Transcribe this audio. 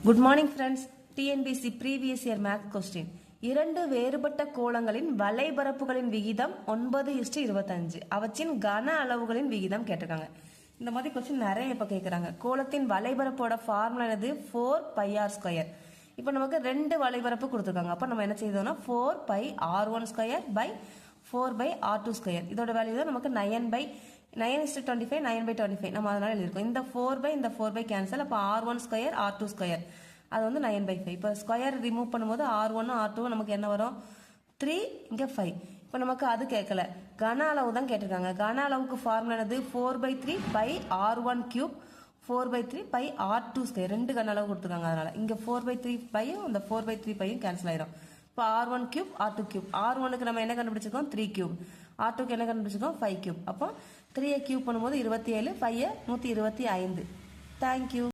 Good morning friends. TNPSC previous year math question. இரண்டு வேறுபட்ட கோளங்களின் வலைபரப்புகளின் விகிதம் 9:25. அவற்றின் கன அளவுகளின் விகிதம் கேட்டிருக்காங்க. இந்த மாதிரி கொஸ்டின் நிறைய இப்போ கேட்குறாங்க. கோளத்தின் வலைபரப்போட ஃபார்முலா என்னது? 4πr². இப்போ நமக்கு ரெண்டு வலைபரப்பு கொடுத்துருக்காங்க. அப்போ நம்ம என்ன செய்தோம்னா 4πr1² by 4/r2². இதோட வேல்யூ தான் நமக்கு 9/9:25 9/25 நம்ம அதனால எழுதிருக்கோம். இந்த 4 இந்த 4 கேன்சல். அப்போ r1² r2². அது வந்து 9/5. இப்போ ஸ்கொயர் ரிமூவ் பண்ணும்போது r1 r2 நமக்கு என்ன வரும்? 3 இங்கே 5. இப்போ நமக்கு அது கேட்கல, கன அளவு தான் கேட்டிருக்காங்க. கன அளவுக்கு ஃபார்முலா என்னது? 4/3/r1³ 4/3/r2². ரெண்டு கன அளவு கொடுத்துருக்காங்க. அதனால இங்கே 4/3 இந்த 4/3 கேன்சல் ஆயிரும். இப்போ r1³ r2³. r1க்கு நம்ம என்ன கண்டுபிடிச்சிருக்கோம்? 3³ r2க்கு என்ன கண்டுபிடிச்சிருக்கோம்? 5³. அப்போ 3 கியூப் பண்ணும்போது 27, 5 125. தேங்க்யூ.